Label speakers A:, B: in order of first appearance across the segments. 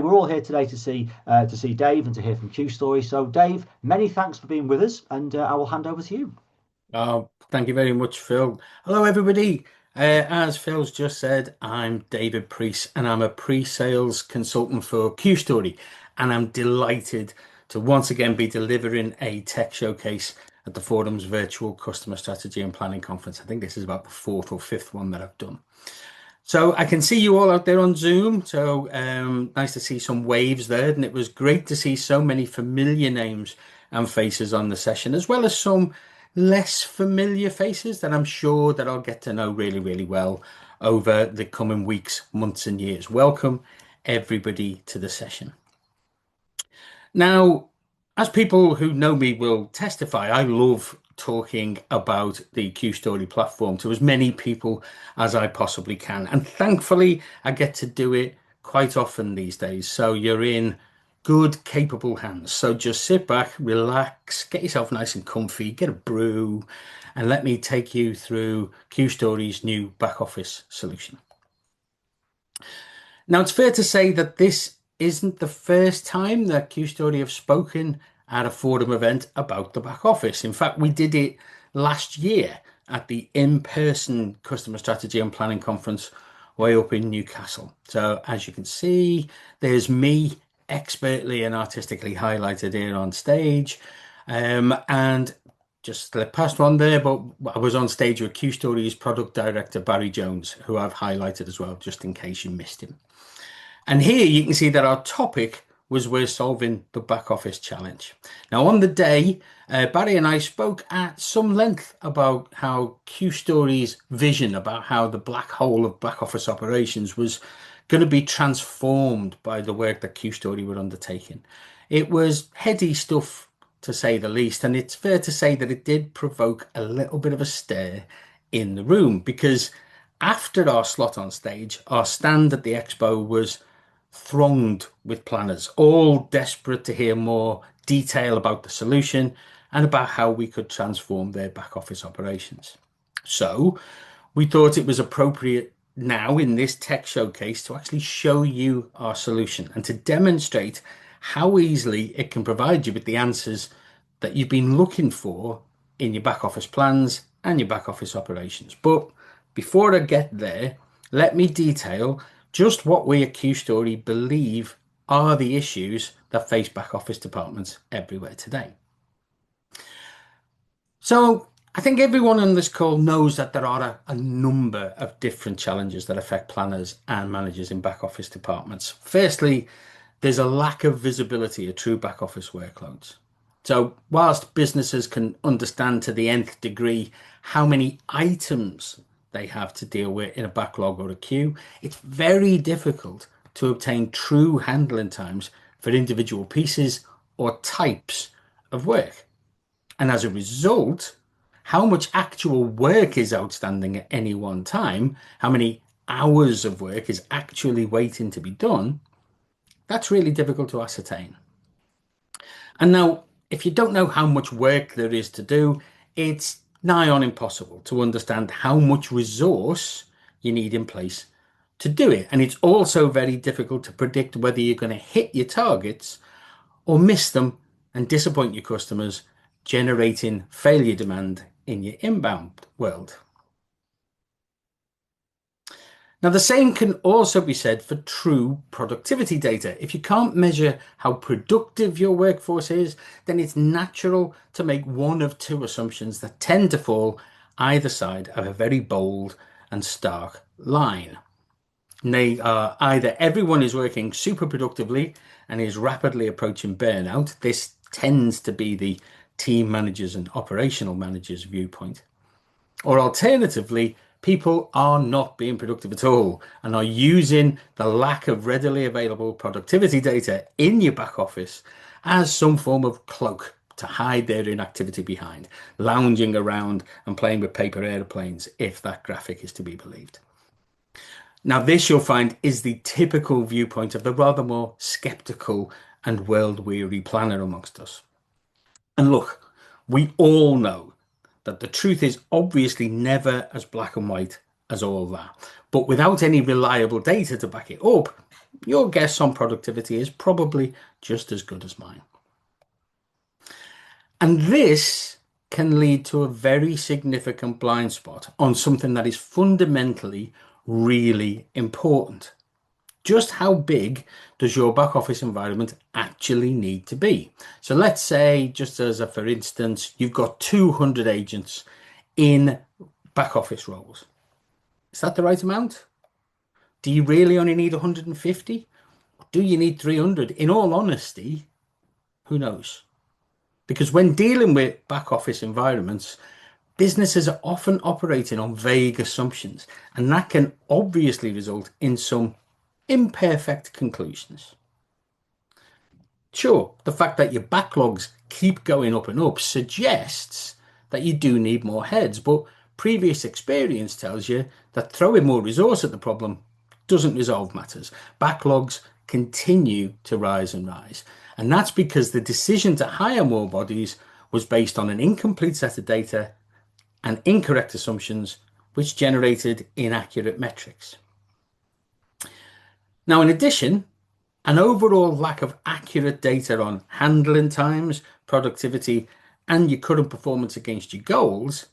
A: We're all here today to see Dave and to hear from QStory. So, Dave, many thanks for being with us, and I will hand over to you.
B: Oh, thank you very much, Phil. Hello, everybody. As Phil's just said, I'm David Priest, and I'm a pre-sales consultant for QStory, and I'm delighted to once again be delivering a tech showcase at the Forum's virtual customer strategy and planning conference. I think this is about the fourth or fifth one that I've done. So I can see you all out there on Zoom. So nice to see some waves there, and it was great to see so many familiar names and faces on the session, as well as some less familiar faces that I'm sure that I'll get to know really, really well over the coming weeks, months, and years. Welcome everybody to the session. Now, as people who know me will testify, I love talking about the QStory platform to as many people as I possibly can. And thankfully, I get to do it quite often these days. So you're in good, capable hands. So just sit back, relax, get yourself nice and comfy, get a brew, and let me take you through QStory's new back office solution. Now, it's fair to say that this isn't the first time that QStory have spoken at a forum event about the back office. In fact, we did it last year at the in-person customer strategy and planning conference way up in Newcastle. So as you can see, there's me expertly and artistically highlighted here on stage. And just slipped past one there, but I was on stage with QStory's product director, Barry Jones, who I've highlighted as well, just in case you missed him. And here you can see that our topic was we're solving the back office challenge. Now, on the day, Barry and I spoke at some length about how QStory's vision about how the black hole of back office operations was going to be transformed by the work that QStory were undertaking. It was heady stuff, to say the least, and it's fair to say that it did provoke a little bit of a stir in the room, because after our slot on stage, our stand at the expo was thronged with planners, all desperate to hear more detail about the solution and about how we could transform their back office operations. So we thought it was appropriate now in this tech showcase to actually show you our solution and to demonstrate how easily it can provide you with the answers that you've been looking for in your back office plans and your back office operations. But before I get there, let me detail just what we at QStory believe are the issues that face back office departments everywhere today. So I think everyone on this call knows that there are a number of different challenges that affect planners and managers in back office departments. Firstly, there's a lack of visibility of true back office workloads. So whilst businesses can understand to the nth degree how many items they have to deal with in a backlog or a queue, it's very difficult to obtain true handling times for individual pieces or types of work. And as a result, how much actual work is outstanding at any one time, how many hours of work is actually waiting to be done, that's really difficult to ascertain. And now, if you don't know how much work there is to do, it's nigh on impossible to understand how much resource you need in place to do it. And it's also very difficult to predict whether you're going to hit your targets or miss them and disappoint your customers, generating failure demand in your inbound world. Now, the same can also be said for true productivity data. If you can't measure how productive your workforce is, then it's natural to make one of two assumptions that tend to fall either side of a very bold and stark line. They are either everyone is working super productively and is rapidly approaching burnout. This tends to be the team managers and operational managers' viewpoint. Or alternatively, people are not being productive at all and are using the lack of readily available productivity data in your back office as some form of cloak to hide their inactivity behind, lounging around and playing with paper airplanes, if that graphic is to be believed. Now, this you'll find is the typical viewpoint of the rather more skeptical and world-weary planner amongst us. And look, we all know that the truth is obviously never as black and white as all that. But without any reliable data to back it up, your guess on productivity is probably just as good as mine. And this can lead to a very significant blind spot on something that is fundamentally really important. Just how big does your back office environment actually need to be? So let's say, just as a for instance, you've got 200 agents in back office roles. Is that the right amount? Do you really only need 150? Do you need 300? In all honesty, who knows? Because when dealing with back office environments, businesses are often operating on vague assumptions, and that can obviously result in some imperfect conclusions. Sure, the fact that your backlogs keep going up and up suggests that you do need more heads, but previous experience tells you that throwing more resource at the problem doesn't resolve matters. Backlogs continue to rise and rise. And that's because the decision to hire more bodies was based on an incomplete set of data and incorrect assumptions, which generated inaccurate metrics. Now, in addition, an overall lack of accurate data on handling times, productivity, and your current performance against your goals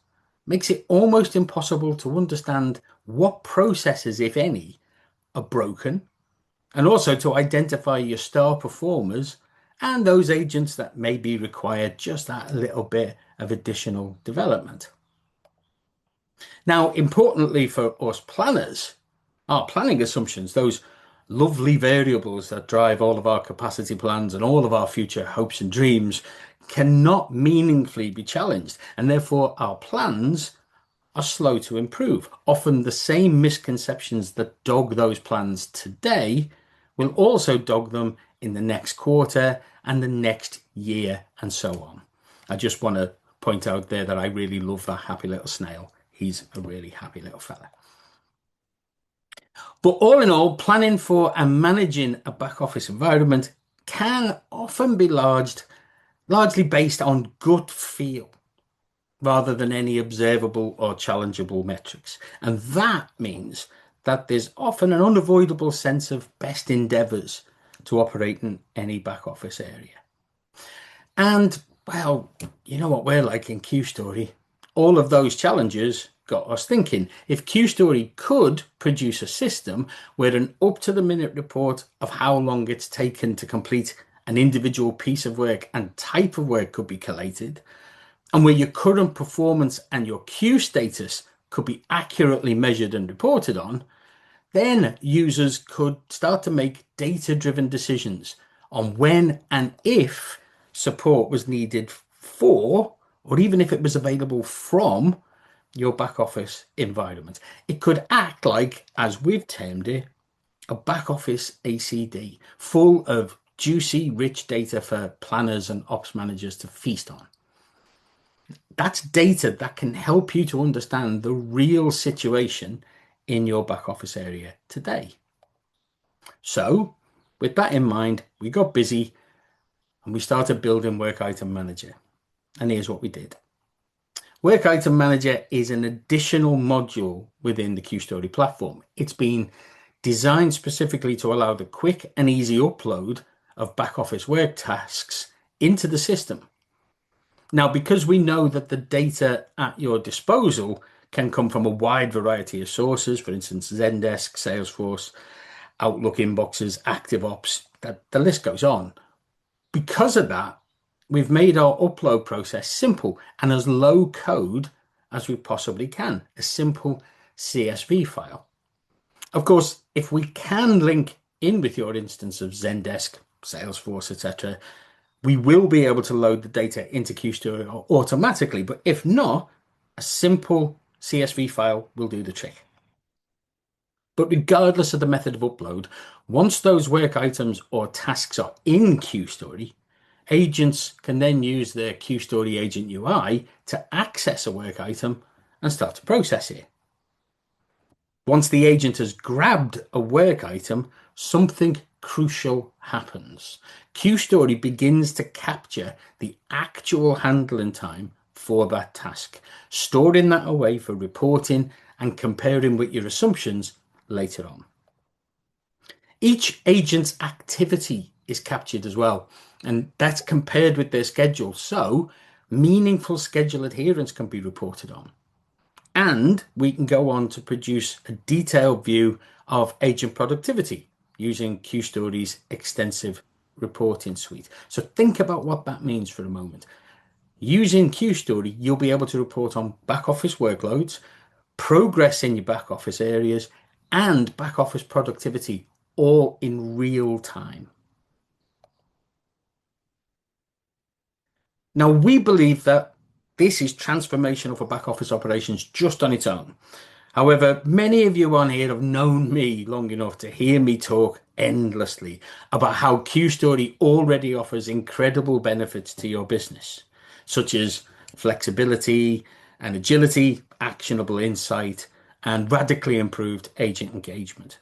B: makes it almost impossible to understand what processes, if any, are broken, and also to identify your star performers and those agents that maybe require just that little bit of additional development. Now, importantly for us planners, our planning assumptions, those lovely variables that drive all of our capacity plans and all of our future hopes and dreams, cannot meaningfully be challenged, and therefore our plans are slow to improve. Often the same misconceptions that dog those plans today will also dog them in the next quarter and the next year and so on. I just want to point out there that I really love that happy little snail. He's a really happy little fella. But all in all, planning for and managing a back office environment can often be largely based on gut feel rather than any observable or challengeable metrics. And that means that there's often an unavoidable sense of best endeavors to operate in any back office area. And, well, you know what we're like in QStory. All of those challenges got us thinking. If QStory could produce a system where an up-to-the-minute report of how long it's taken to complete an individual piece of work and type of work could be collated, and where your current performance and your queue status could be accurately measured and reported on, then users could start to make data-driven decisions on when and if support was needed for, or even if it was available from, your back office environment. It could act like, as we've termed it, a back office ACD, full of juicy, rich data for planners and ops managers to feast on. That's data that can help you to understand the real situation in your back office area today. So, with that in mind, we got busy and we started building Work Item Manager. And here's what we did. Work Item Manager is an additional module within the QStory platform. It's been designed specifically to allow the quick and easy upload of back office work tasks into the system. Now, because we know that the data at your disposal can come from a wide variety of sources, for instance, Zendesk, Salesforce, Outlook inboxes, ActiveOps, the list goes on. Because of that, we've made our upload process simple and as low code as we possibly can, a simple CSV file. Of course, if we can link in with your instance of Zendesk, Salesforce, etc., we will be able to load the data into QStory automatically, but if not, a simple CSV file will do the trick. But regardless of the method of upload, once those work items or tasks are in QStory, agents can then use their QStory agent UI to access a work item and start to process it. Once the agent has grabbed a work item, something crucial happens. QStory begins to capture the actual handling time for that task, storing that away for reporting and comparing with your assumptions later on. Each agent's activity is captured as well, and that's compared with their schedule. So meaningful schedule adherence can be reported on. And we can go on to produce a detailed view of agent productivity using QStory's extensive reporting suite. So think about what that means for a moment. Using QStory, you'll be able to report on back office workloads, progress in your back office areas, and back office productivity all in real time. Now, we believe that this is transformational for back office operations just on its own. However, many of you on here have known me long enough to hear me talk endlessly about how QStory already offers incredible benefits to your business, such as flexibility and agility, actionable insight, and radically improved agent engagement.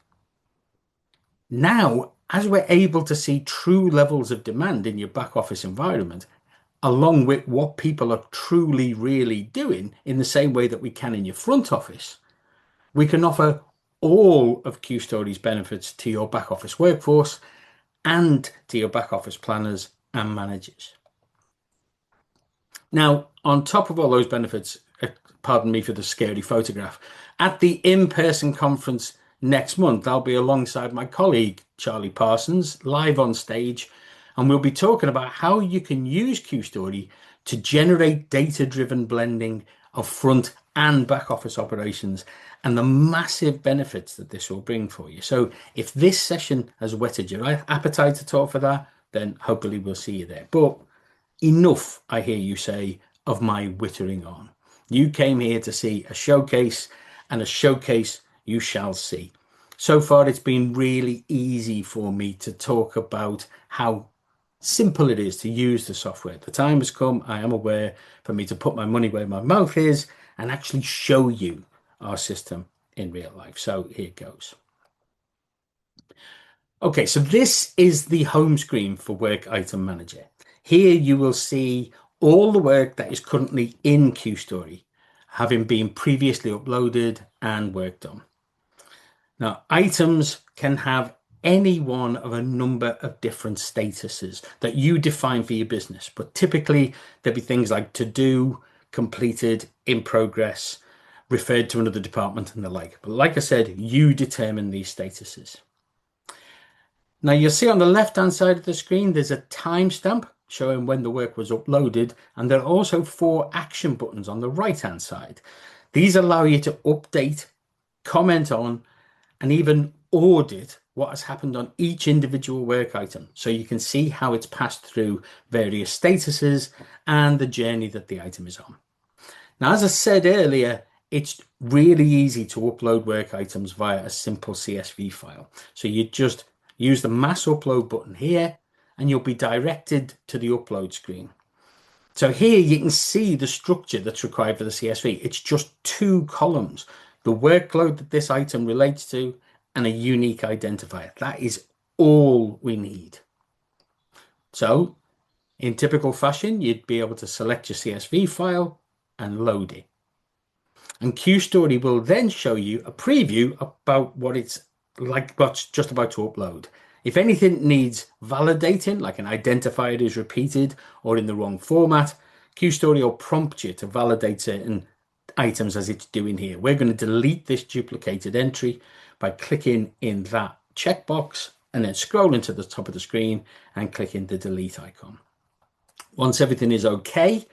B: Now, as we're able to see true levels of demand in your back office environment, along with what people are truly, really doing in the same way that we can in your front office, we can offer all of QStory's benefits to your back office workforce and to your back office planners and managers. Now, on top of all those benefits, pardon me for the scary photograph, at the in-person conference next month, I'll be alongside my colleague, Charlie Parsons, live on stage, and we'll be talking about how you can use QStory to generate data-driven blending of front and back office operations and the massive benefits that this will bring for you. So if this session has whetted your appetite to talk for that, then hopefully we'll see you there. But enough, I hear you say, of my wittering on. You came here to see a showcase, and a showcase you shall see. So far, it's been really easy for me to talk about how simple it is to use the software. The time has come, I am aware, for me to put my money where my mouth is and actually show you our system in real life. So here goes. Okay, so this is the home screen for Work Item Manager. Here you will see all the work that is currently in QStory, having been previously uploaded and worked on. Now, items can have any one of a number of different statuses that you define for your business, but typically there'll be things like to do, completed, in progress, referred to another department, and the like. But like I said, you determine these statuses. Now you'll see on the left-hand side of the screen, there's a timestamp showing when the work was uploaded, and there are also 4 action buttons on the right-hand side. These allow you to update, comment on, and even audit what has happened on each individual work item, so you can see how it's passed through various statuses and the journey that the item is on. Now, as I said earlier, it's really easy to upload work items via a simple CSV file. So you just use the mass upload button here, and you'll be directed to the upload screen. So here you can see the structure that's required for the CSV. It's just 2 columns, the workload that this item relates to, and a unique identifier. That is all we need. So in typical fashion, you'd be able to select your CSV file and load it. And QStory will then show you a preview about what it's like, what's just about to upload. If anything needs validating, like an identifier is repeated or in the wrong format, QStory will prompt you to validate certain items as it's doing here. We're going to delete this duplicated entry by clicking in that checkbox and then scrolling to the top of the screen and clicking the delete icon. Once everything is okay,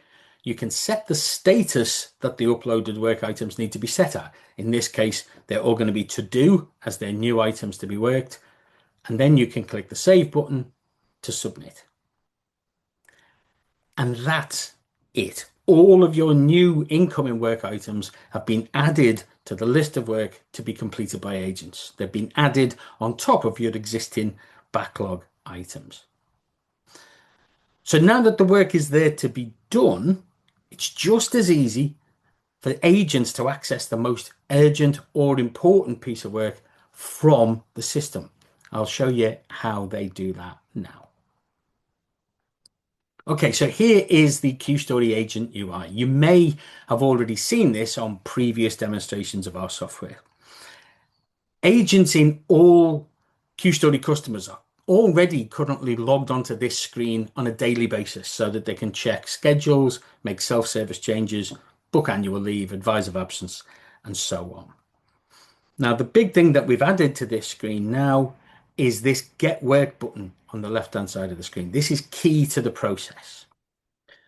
B: you can set the status that the uploaded work items need to be set at. In this case, they're all going to be to do as they're new items to be worked. And then you can click the save button to submit. And that's it. All of your new incoming work items have been added to the list of work to be completed by agents. They've been added on top of your existing backlog items. So now that the work is there to be done, it's just as easy for agents to access the most urgent or important piece of work from the system. I'll show you how they do that now. Okay, so here is the QStory Agent UI. You may have already seen this on previous demonstrations of our software. Agents in all QStory customers are already currently logged onto this screen on a daily basis so that they can check schedules, make self-service changes, book annual leave, advise of absence, and so on. Now, the big thing that we've added to this screen now is this Get Work button on the left-hand side of the screen. This is key to the process.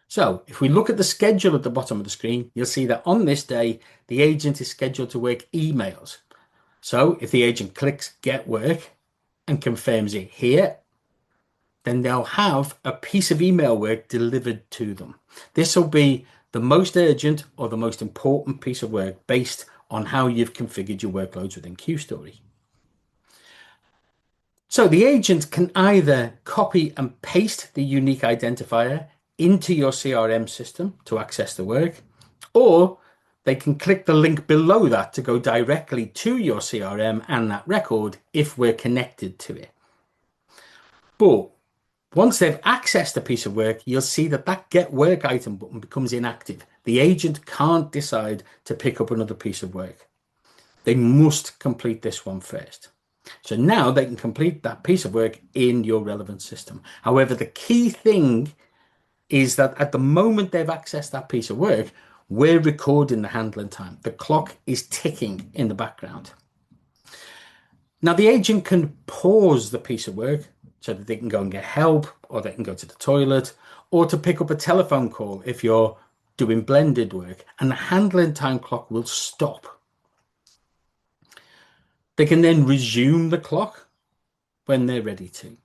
B: So if we look at the schedule at the bottom of the screen, you'll see that on this day, the agent is scheduled to work emails. So if the agent clicks Get Work and confirms it here, then they'll have a piece of email work delivered to them. This will be the most urgent or the most important piece of work based on how you've configured your workloads within QStory. So the agent can either copy and paste the unique identifier into your CRM system to access the work, or they can click the link below that to go directly to your CRM and that record if we're connected to it. But once they've accessed a piece of work, you'll see that that Get Work item button becomes inactive. The agent can't decide to pick up another piece of work. They must complete this one first. So now they can complete that piece of work in your relevant system. However, the key thing is that at the moment they've accessed that piece of work, we're recording the handling time. The clock is ticking in the background. Now, the agent can pause the piece of work so that they can go and get help, or they can go to the toilet, or to pick up a telephone call if you're doing blended work, and the handling time clock will stop. They can then resume the clock when they're ready to.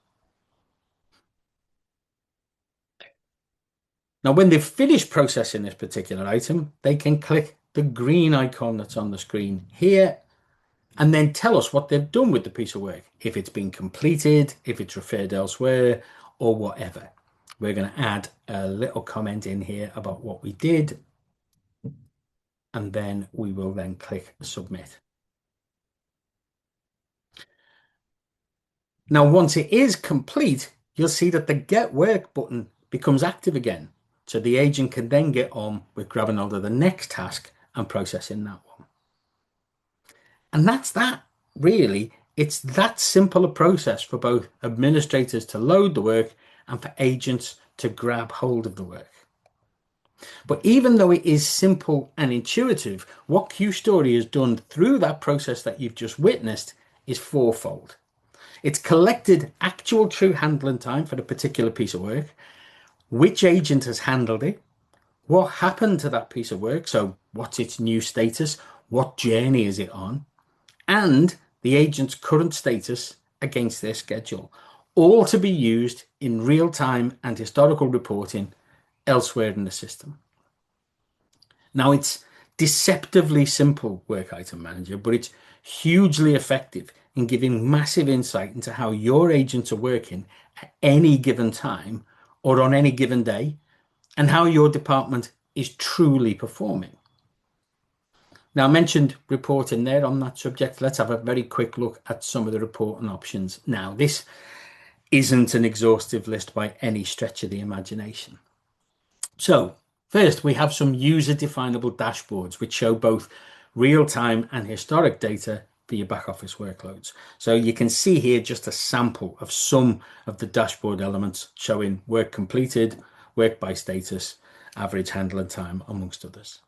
B: Now, when they've finished processing this particular item, they can click the green icon that's on the screen here and then tell us what they've done with the piece of work, if it's been completed, if it's referred elsewhere, or whatever. We're going to add a little comment in here about what we did, and then we will then click submit. Now, once it is complete, you'll see that the Get Work button becomes active again. So the agent can then get on with grabbing hold of the next task and processing that one. And that's that, really. It's that simple a process for both administrators to load the work and for agents to grab hold of the work. But even though it is simple and intuitive, what QStory has done through that process that you've just witnessed is fourfold. It's collected actual true handling time for the particular piece of work, which agent has handled it, what happened to that piece of work, so what's its new status, what journey is it on, and the agent's current status against their schedule, all to be used in real time and historical reporting elsewhere in the system. Now, it's deceptively simple Work Item Manager, but it's hugely effective in giving massive insight into how your agents are working at any given time or on any given day, and how your department is truly performing. Now, I mentioned reporting there on that subject. Let's have a very quick look at some of the reporting options. Now, this isn't an exhaustive list by any stretch of the imagination. So, first, we have some user-definable dashboards which show both real-time and historic data for your back office workloads. So you can see here just a sample of some of the dashboard elements showing work completed, work by status, average handling time, amongst others.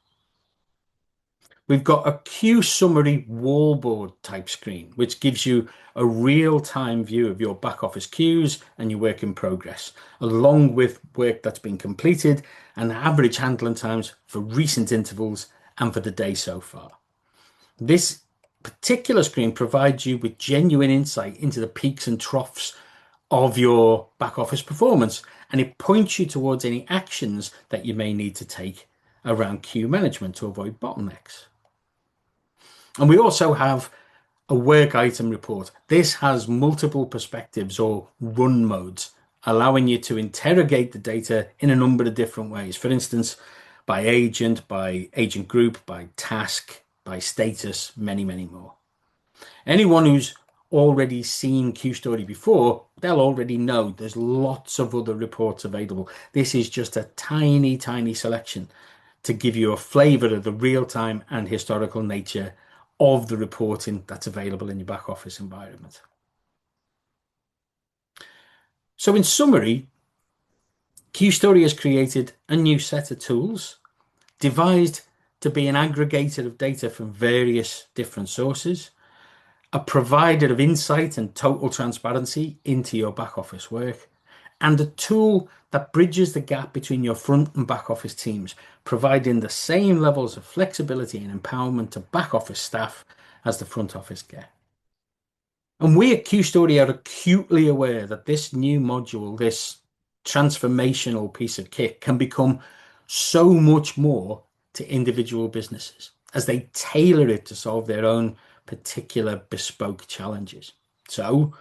B: We've got a queue summary wallboard type screen, which gives you a real-time view of your back office queues and your work in progress, along with work that's been completed and average handling times for recent intervals and for the day so far. This particular screen provides you with genuine insight into the peaks and troughs of your back office performance, and it points you towards any actions that you may need to take around queue management to avoid bottlenecks. And we also have a work item report. This has multiple perspectives or run modes, allowing you to interrogate the data in a number of different ways. For instance, by agent group, by task, by status, many, many more. Anyone who's already seen QStory before, they'll already know there's lots of other reports available. This is just a tiny, tiny selection to give you a flavor of the real-time and historical nature of the reporting that's available in your back office environment. So, in summary, QStory has created a new set of tools devised to be an aggregator of data from various different sources, a provider of insight and total transparency into your back office work, and a tool that bridges the gap between your front and back office teams, providing the same levels of flexibility and empowerment to back office staff as the front office get. And we at QStory are acutely aware that this new module, this transformational piece of kit, can become so much more to individual businesses as they tailor it to solve their own particular bespoke challenges. So,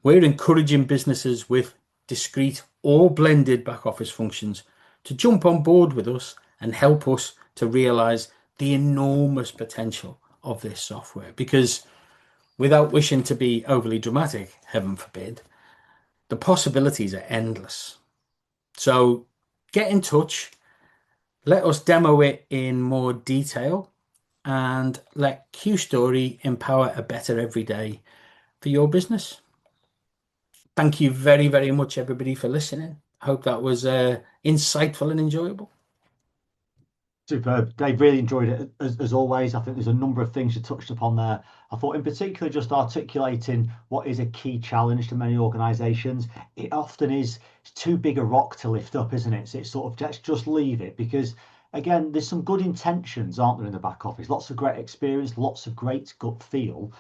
B: we're encouraging businesses with discrete or blended back office functions to jump on board with us and help us to realize the enormous potential of this software. Because without wishing to be overly dramatic, heaven forbid, the possibilities are endless. So get in touch, let us demo it in more detail, and let QStory empower a better everyday for your business. Thank you very, very much, everybody, for listening. I hope that was insightful and enjoyable.
A: Superb. Dave, really enjoyed it as always. I think there's a number of things you touched upon there. I thought, in particular, just articulating what is a key challenge to many organisations. It often is, it's too big a rock to lift up, isn't it? So it's sort of, let's just leave it, because again, there's some good intentions, aren't there, in the back office? Lots of great experience, lots of great gut feel.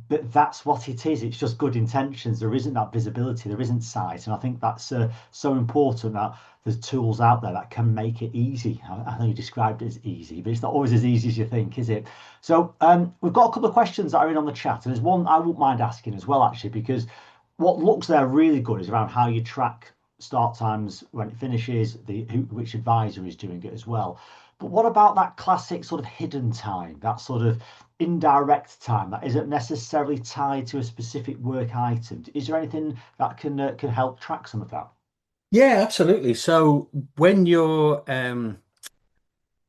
A: But that's what it is. It's just good intentions. There isn't that visibility. There isn't sight. And I think that's so important that there's tools out there that can make it easy. I know you described it as easy, but it's not always as easy as you think, is it? So we've got a couple of questions that are in on the chat, and there's one I wouldn't mind asking as well, actually, because what looks there really good is around how you track start times when it finishes, which advisor is doing it as well. But what about that classic sort of hidden time, that sort of indirect time that isn't necessarily tied to a specific work item? Is there anything that can help track some of that?
B: Yeah, absolutely. So when you're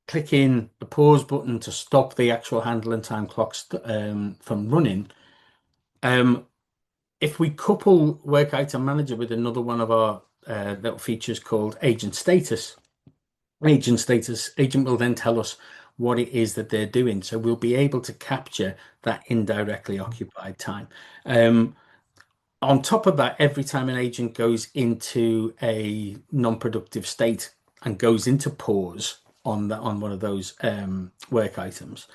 B: clicking the pause button to stop the actual handling time clocks from running, um, if we couple Work Item Manager with another one of our little features called agent will then tell us what it is that they're doing. So we'll be able to capture that indirectly occupied time. On top of that, every time an agent goes into a non-productive state and goes into pause on one of those work items,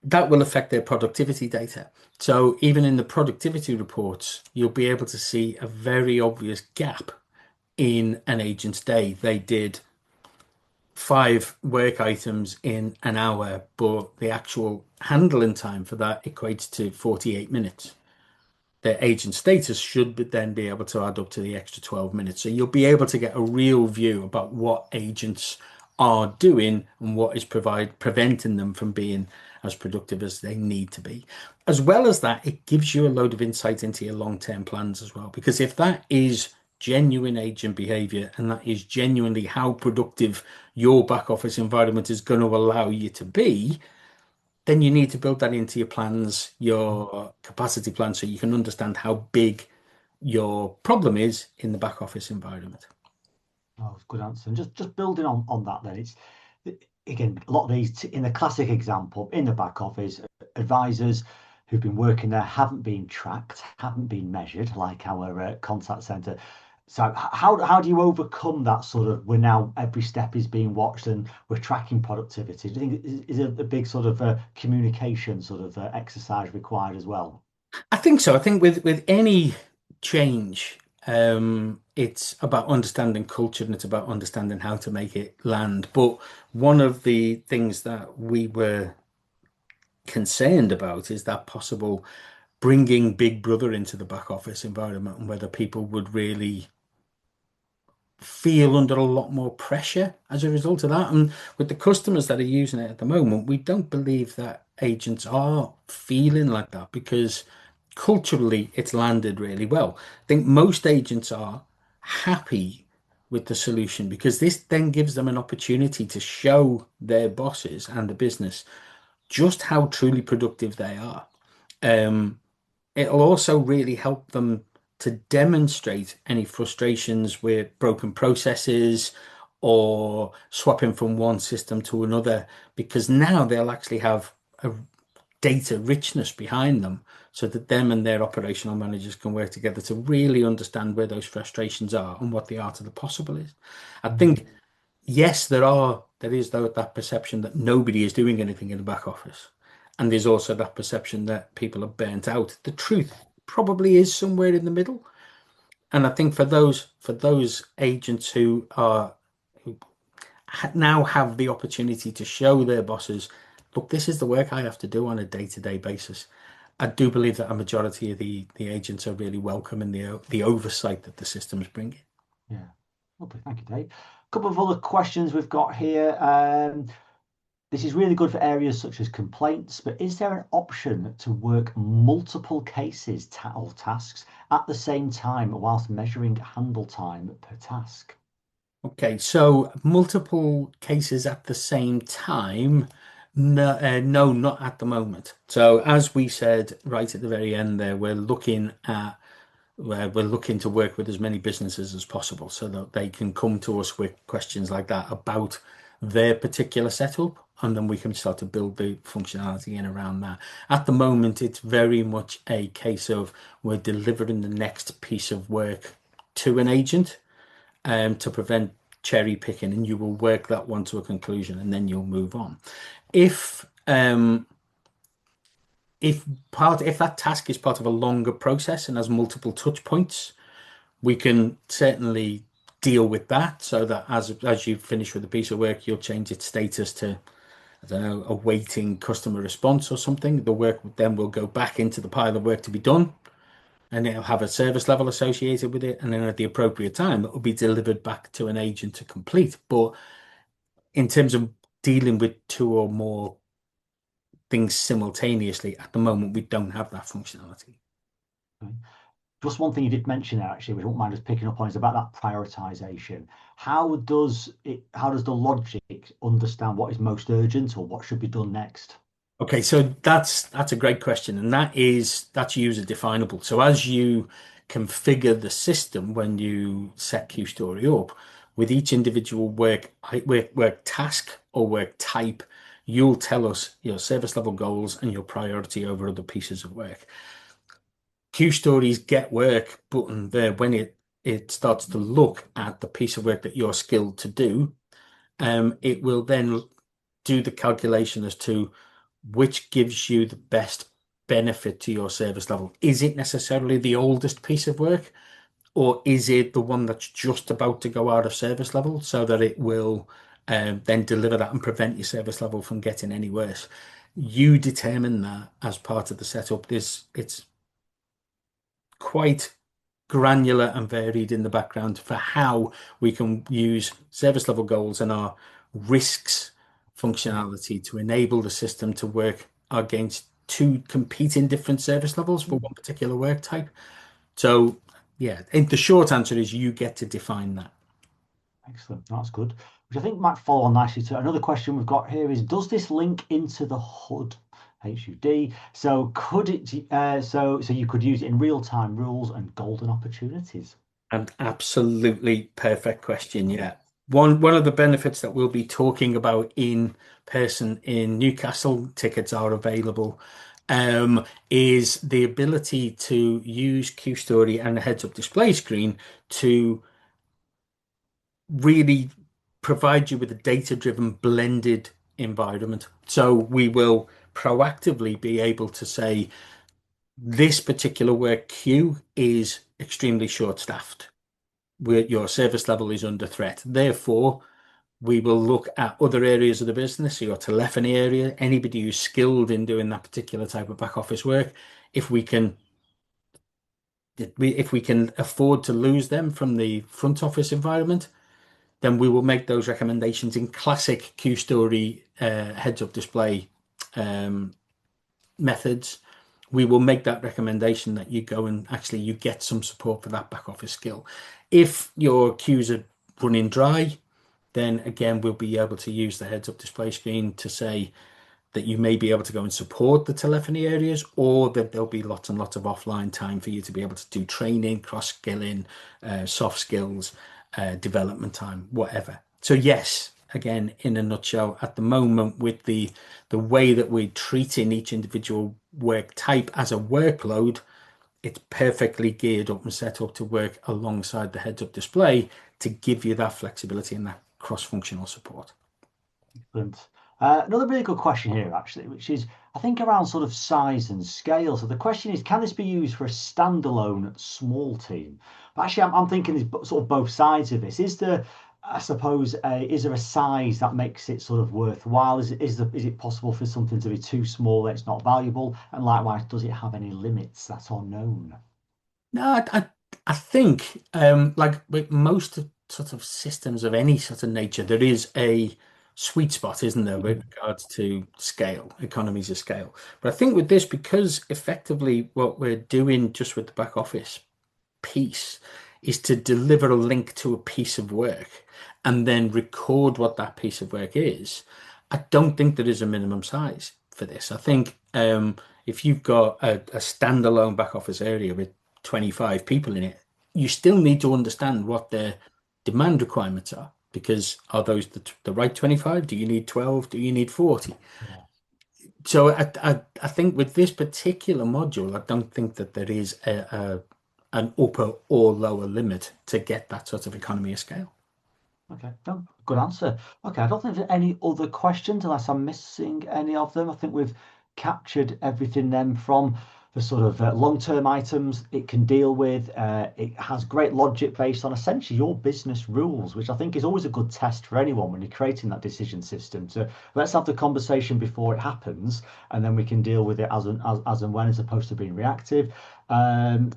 B: that will affect their productivity data. So even in the productivity reports, you'll be able to see a very obvious gap in an agent's day. They did 5 work items in an hour, but the actual handling time for that equates to 48 minutes. Their agent status should then be able to add up to the extra 12 minutes. So you'll be able to get a real view about what agents are doing and what is preventing them from being as productive as they need to be. As well as that, it gives you a load of insight into your long-term plans as well. Because if that is genuine agent behavior and that is genuinely how productive your back office environment is going to allow you to be, then you need to build that into your plans, your capacity plan, so you can understand how big your problem is in the back office environment.
A: Oh, good answer. And just building on that, then it's again a lot of these in the classic example in the back office, advisors who've been working there haven't been tracked, haven't been measured, like our contact center. So how do you overcome that sort of we're now every step is being watched and we're tracking productivity? Do you think is a big sort of communication sort of exercise required as well?
B: I think so. I think with any change, it's about understanding culture and it's about understanding how to make it land. But one of the things that we were concerned about is that possible bringing Big Brother into the back office environment and whether people would really feel under a lot more pressure as a result of that. And with the customers that are using it at the moment, we don't believe that agents are feeling like that because culturally it's landed really well. I think most agents are happy with the solution because this then gives them an opportunity to show their bosses and the business just how truly productive they are. Um, It'll also really help them to demonstrate any frustrations with broken processes or swapping from one system to another, because now they'll actually have a data richness behind them so that them and their operational managers can work together to really understand where those frustrations are and what the art of the possible is. I
A: Mm.
B: think, yes, there is though that perception that nobody is doing anything in the back office. And there's also that perception that people are burnt out. The truth probably is somewhere in the middle. And I think for those agents who now have the opportunity to show their bosses, look, this is the work I have to do on a day-to-day basis. I do believe that a majority of the agents are really welcome in the oversight that the systems bring.
A: Yeah. Lovely. Thank you, Dave. A couple of other questions we've got here. This is really good for areas such as complaints, but is there an option to work multiple cases or tasks at the same time whilst measuring handle time per task?
B: Okay, so multiple cases at the same time? No, no, not at the moment. So as we said right at the very end there, we're looking at where we're looking to work with as many businesses as possible so that they can come to us with questions like that about their particular setup, and then we can start to build the functionality in around that. At the moment, it's very much a case of we're delivering the next piece of work to an agent to prevent cherry picking, and you will work that one to a conclusion and then you'll move on. If if that task is part of a longer process and has multiple touch points, we can certainly deal with that so that as you finish with a piece of work, you'll change its status to, I don't know, awaiting customer response or something. The work then will go back into the pile of work to be done, and it'll have a service level associated with it. And then at the appropriate time, it will be delivered back to an agent to complete. But in terms of dealing with two or more things simultaneously, at the moment, we don't have that functionality.
A: Okay. Just one thing you did mention there, actually, which I won't mind just picking up on, is about that prioritization. How does the logic understand what is most urgent or what should be done next?
B: Okay, so that's a great question, and that's user definable. So as you configure the system when you set QStory up, with each individual work task or work type, you'll tell us your service level goals and your priority over other pieces of work. QStory's get work button there, when it starts to look at the piece of work that you're skilled to do, it will then do the calculation as to which gives you the best benefit to your service level. Is it necessarily the oldest piece of work, or is it the one that's just about to go out of service level so that it will then deliver that and prevent your service level from getting any worse? You determine that as part of the setup. It's quite granular and varied in the background for how we can use service level goals and our risks functionality to enable the system to work against two competing different service levels for
A: Mm.
B: one particular work type. So, yeah, and the short answer is you get to define that.
A: Excellent. That's good. Which I think might follow on nicely to another question we've got here is, does this link into the HUD? HUD. So could it so you could use it in real-time rules and golden opportunities?
B: An absolutely perfect question. Yeah. One of the benefits that we'll be talking about in person in Newcastle, tickets are available, is the ability to use QStory and a heads-up display screen to really provide you with a data-driven blended environment. So we will proactively be able to say this particular work queue is extremely short-staffed, where your service level is under threat. Therefore, we will look at other areas of the business, your telephony area, anybody who's skilled in doing that particular type of back office work. If we can, if we can afford to lose them from the front office environment, then we will make those recommendations in classic QStory heads-up display um, methods. We will make that recommendation that you go and actually you get some support for that back office skill. If your queues are running dry, then again we'll be able to use the heads up display screen to say that you may be able to go and support the telephony areas, or that there'll be lots and lots of offline time for you to be able to do training, cross-skilling, soft skills, development time, whatever. So yes, again, in a nutshell, at the moment, with the way that we're treating each individual work type as a workload, it's perfectly geared up and set up to work alongside the heads-up display to give you that flexibility and that cross-functional support.
A: Excellent. Another really good question here, actually, which is, I think, around sort of size and scale. So the question is, can this be used for a standalone small team? But actually, I'm thinking there's sort of both sides of this. Is there, I suppose, is there a size that makes it sort of worthwhile? Is it possible for something to be too small that it's not valuable? And likewise, does it have any limits that are known?
B: No, I think like with most sort of systems of any sort of nature, there is a sweet spot, isn't there, with regards to scale, economies of scale. But I think with this, because effectively what we're doing just with the back office piece is to deliver a link to a piece of work and then record what that piece of work is. I don't think there is a minimum size for this. I think if you've got a standalone back office area with 25 people in it, you still need to understand what their demand requirements are. Because are those the right 25? Do you need 12? Do you need 40?
A: Yeah.
B: So I think with this particular module, I don't think that there is an upper or lower limit to get that sort of economy of scale.
A: Okay, no, good answer. Okay, I don't think there's any other questions unless I'm missing any of them. I think we've captured everything then from the sort of long-term items it can deal with. It has great logic based on essentially your business rules, which I think is always a good test for anyone when you're creating that decision system. So let's have the conversation before it happens, and then we can deal with it as and when, as opposed to being reactive. Um,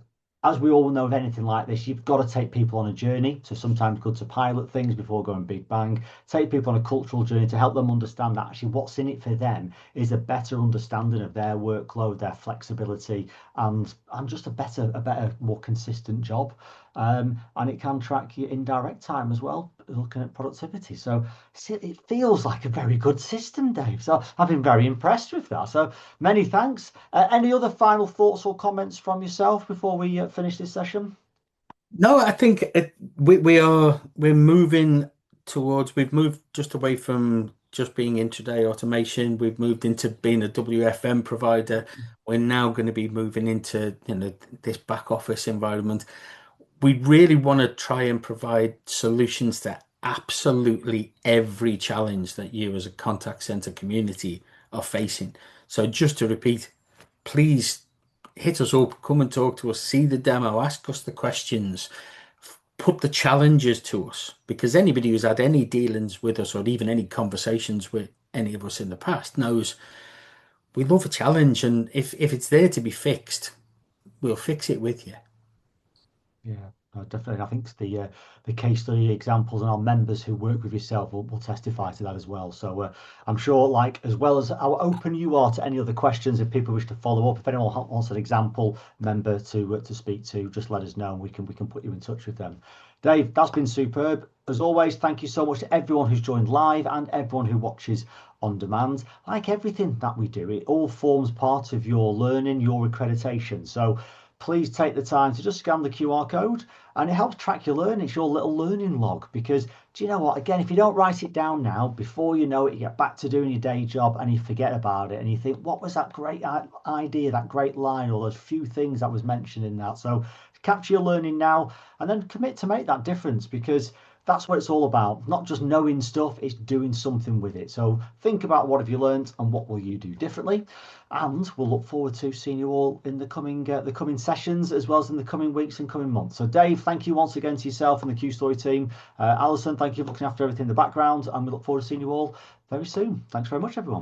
A: as we all know, of anything like this, you've got to take people on a journey. So sometimes good to pilot things before going big bang. Take people on a cultural journey to help them understand that actually what's in it for them is a better understanding of their workload, their flexibility, and just a better, more consistent job. And it can track your indirect time as well, looking at productivity. So it feels like a very good system, Dave. So I've been very impressed with that. So many thanks. Any other final thoughts or comments from yourself before we finish this session?
B: No, I think we're moving towards we've moved just away from just being intraday automation. We've moved into being a WFM provider. We're now going to be moving into this back office environment. We really want to try and provide solutions to absolutely every challenge that you as a contact center community are facing. So just to repeat, please hit us up, come and talk to us, see the demo, ask us the questions, put the challenges to us, because anybody who's had any dealings with us or even any conversations with any of us in the past knows we love a challenge, and if it's there to be fixed, we'll fix it with you.
A: Yeah, definitely. I think the case study examples and our members who work with yourself will testify to that as well. So I'm sure, like as well as how open you are to any other questions, if people wish to follow up, if anyone wants an example member to speak to, just let us know and we can put you in touch with them. Dave, that's been superb. As always, thank you so much to everyone who's joined live and everyone who watches on demand. Like everything that we do, it all forms part of your learning, your accreditation. So please take the time to just scan the QR code, and it helps track your learning. It's your little learning log, because do you know what? Again, if you don't write it down now, before you know it, you get back to doing your day job and you forget about it and you think, what was that great idea, that great line, or those few things that was mentioned in that? So capture your learning now and then commit to make that difference, because that's what it's all about. Not just knowing stuff, it's doing something with it. So think about what have you learned and what will you do differently. And we'll look forward to seeing you all in the coming sessions, as well as in the coming weeks and coming months. So Dave, thank you once again to yourself and the QStory team. Alison, thank you for looking after everything in the background, and we look forward to seeing you all very soon. Thanks very much, everyone.